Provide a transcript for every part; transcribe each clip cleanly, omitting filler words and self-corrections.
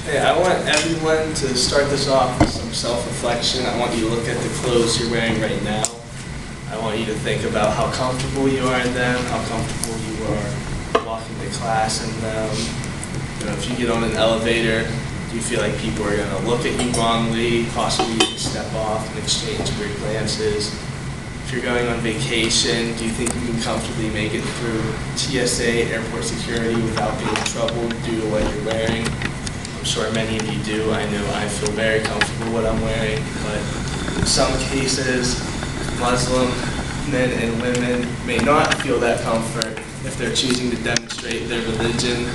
Hey, I want everyone to start this off with some self-reflection. I want you to look at the clothes you're wearing right now. I want you to think about how comfortable you are in them, how comfortable you are walking to class in them. You know, if you get on an elevator, do you feel like people are going to look at you wrongly, possibly even step off and exchange weird glances? If you're going on vacation, do you think you can comfortably make it through TSA, airport security, without being in trouble due to what you're wearing? I'm sure many of you do. I know I feel very comfortable with what I'm wearing, but in some cases, Muslim men and women may not feel that comfort if they're choosing to demonstrate their religion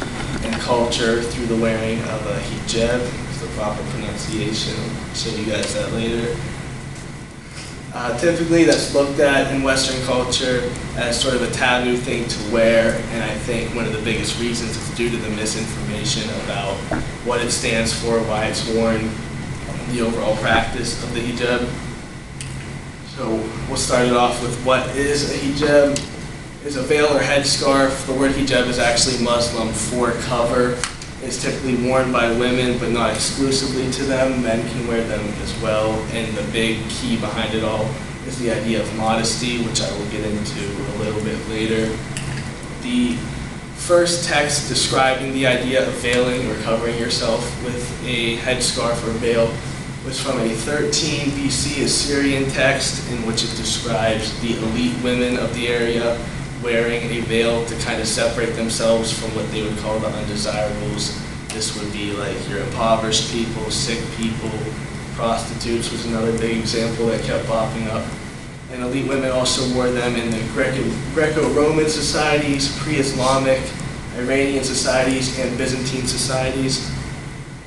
and culture through the wearing of a hijab. It's the proper pronunciation. I'll show you guys that later. Typically, that's looked at in Western culture as sort of a taboo thing to wear, and I think one of the biggest reasons is due to the misinformation about what it stands for, why it's worn, the overall practice of the hijab. So we'll start it off with what is a hijab. It's a veil or headscarf. The word hijab is actually Muslim for cover. It's typically worn by women, but not exclusively to them. Men can wear them as well. And the big key behind it all is the idea of modesty, which I will get into a little bit later. The first text describing the idea of veiling or covering yourself with a headscarf or veil was from a 13 BC Assyrian text in which it describes the elite women of the area wearing a veil to kind of separate themselves from what they would call the undesirables. This would be like your impoverished people, sick people, prostitutes was another big example that kept popping up. And elite women also wore them in the Greco-Roman societies, pre-Islamic, Iranian societies, and Byzantine societies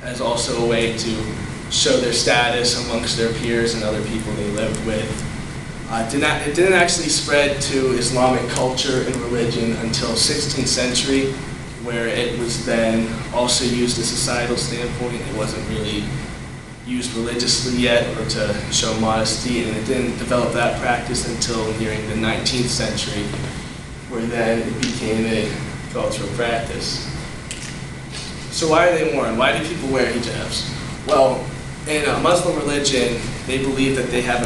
as also a way to show their status amongst their peers and other people they lived with. It didn't actually spread to Islamic culture and religion until 16th century, where it was then also used as a societal standpoint. It wasn't really used religiously yet or to show modesty, and it didn't develop that practice until nearing the 19th century, where then it became a cultural practice. So why are they worn? Why do people wear hijabs? Well, in a Muslim religion, they believe that they have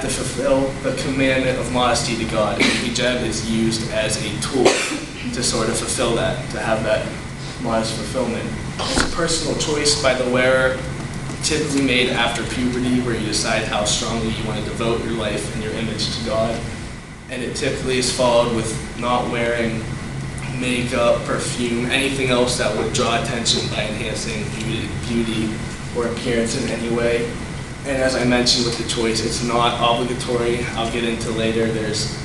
to fulfill the commandment of modesty to God, and hijab is used as a tool to sort of fulfill that, to have that modest fulfillment. It's a personal choice by the wearer, typically made after puberty, where you decide how strongly you want to devote your life and your image to God. And it typically is followed with not wearing makeup, perfume, anything else that would draw attention by enhancing beauty or appearance in any way. And as I mentioned with the choice, it's not obligatory. I'll get into later. There's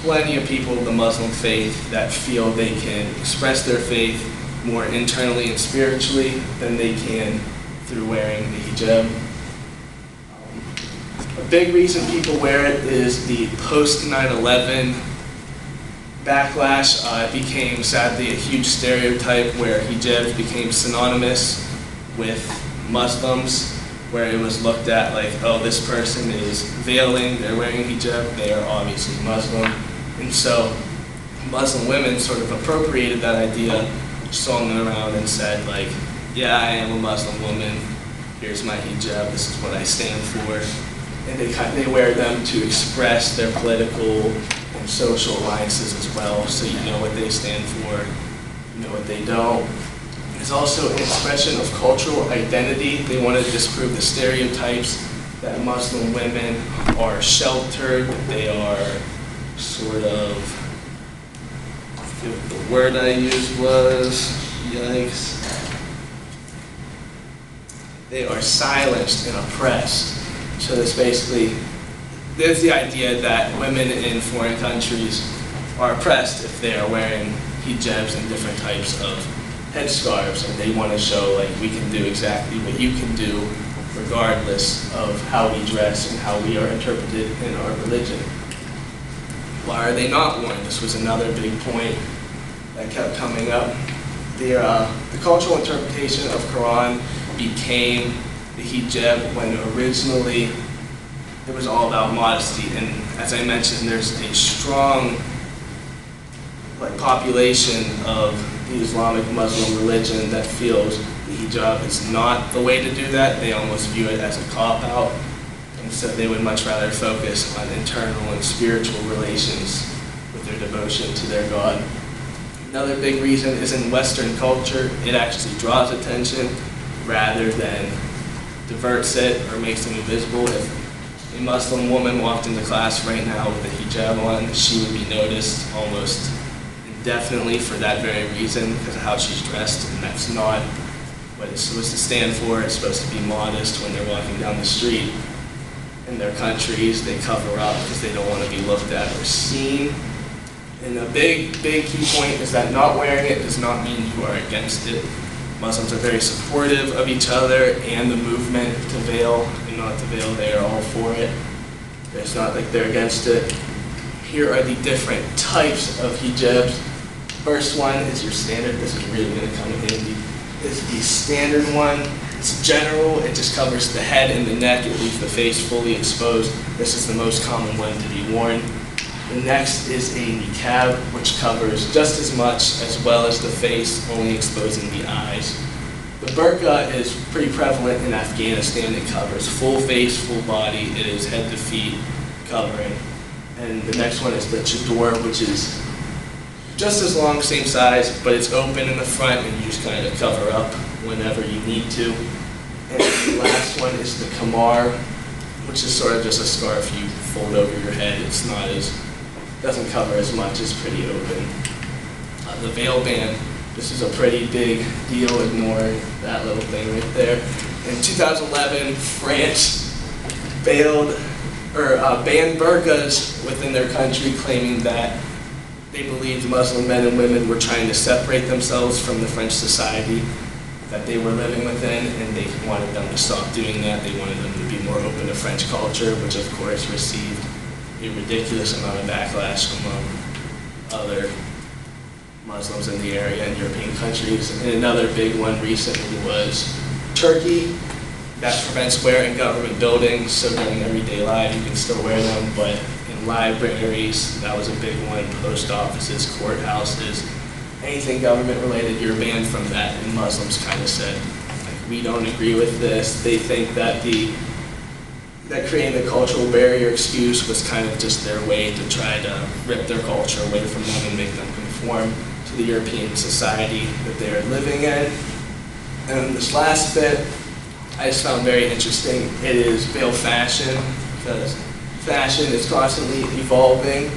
plenty of people of the Muslim faith that feel they can express their faith more internally and spiritually than they can through wearing the hijab. A big reason people wear it is the post 9/11 backlash. It became sadly a huge stereotype where hijabs became synonymous with Muslims, where it was looked at like, oh, this person is veiling, they're wearing hijab, they are obviously Muslim. And so Muslim women sort of appropriated that idea, swung it around and said like, yeah, I am a Muslim woman, here's my hijab, this is what I stand for. And they wear them to express their political and social alliances as well, so you know what they stand for, you know what they don't. It's also an expression of cultural identity. They want to disprove the stereotypes that Muslim women are sheltered, they are sort of, if the word I used was, yikes, they are silenced and oppressed. So this basically, there's the idea that women in foreign countries are oppressed if they are wearing hijabs and different types of headscarves, and they want to show like we can do exactly what you can do regardless of how we dress and how we are interpreted in our religion. Why are they not worn? This was another big point that kept coming up. The cultural interpretation of Quran became the hijab when originally it was all about modesty, and as I mentioned, there's a strong population of the Islamic Muslim religion that feels the hijab is not the way to do that. They almost view it as a cop-out, and so they would much rather focus on internal and spiritual relations with their devotion to their God. Another big reason is in Western culture, it actually draws attention rather than diverts it or makes them invisible. If a Muslim woman walked into class right now with a hijab on, she would be noticed almost indefinitely for that very reason, because of how she's dressed, and that's not what it's supposed to stand for. It's supposed to be modest when they're walking down the street. In their countries, they cover up because they don't want to be looked at or seen. And a big key point is that not wearing it does not mean you are against it. Muslims are very supportive of each other and the movement to veil and not to veil. They are all for it. It's not like they're against it. Here are the different types of hijabs. First one is your standard. This is really going to come in handy. Is the standard one. It's general. It just covers the head and the neck. It leaves the face fully exposed. This is the most common one to be worn. The next is a niqab, which covers just as much as well as the face, only exposing the eyes. The burqa is pretty prevalent in Afghanistan. It covers full face, full body. It is head to feet covering. And the next one is the chador, which is just as long, same size, but it's open in the front and you just kind of cover up whenever you need to. And the last one is the kamar, which is sort of just a scarf you fold over your head. It's not as doesn't cover as much, it's pretty open. The veil ban, this is a pretty big deal, ignore that little thing right there. In 2011, France banned burqas within their country, claiming that they believed Muslim men and women were trying to separate themselves from the French society that they were living within, and they wanted them to stop doing that. They wanted them to be more open to French culture, which of course received a ridiculous amount of backlash among other Muslims in the area and European countries. And another big one recently was Turkey. That prevents wearing government buildings, so during everyday life you can still wear them, but in libraries, that was a big one, post offices, courthouses, anything government related, you're banned from that. And Muslims kind of said, like, we don't agree with this. They think that creating the cultural barrier excuse was kind of just their way to try to rip their culture away from them and make them conform to the European society that they are living in. And this last bit, I just found very interesting. It is veil fashion, because fashion is constantly evolving,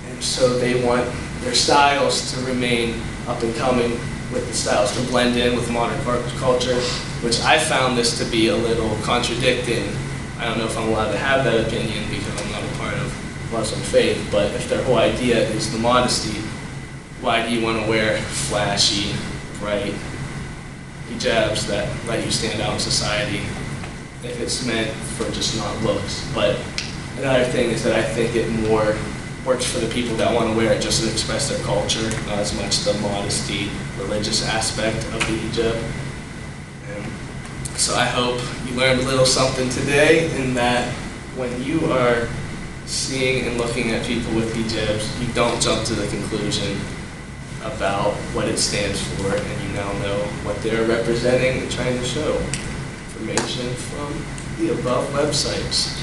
and so they want their styles to remain up and coming with the styles, to blend in with modern culture, which I found this to be a little contradicting. I don't know if I'm allowed to have that opinion because I'm not a part of Muslim faith, but if their whole idea is the modesty, why do you want to wear flashy, bright hijabs that let you stand out in society if it's meant for just not looks? But another thing is that I think it more works for the people that want to wear it just to express their culture, not as much the modesty, religious aspect of the hijab. So I hope you learned a little something today, in that when you are seeing and looking at people with hijabs, you don't jump to the conclusion about what it stands for, and you now know what they're representing and trying to show. Information from the above websites.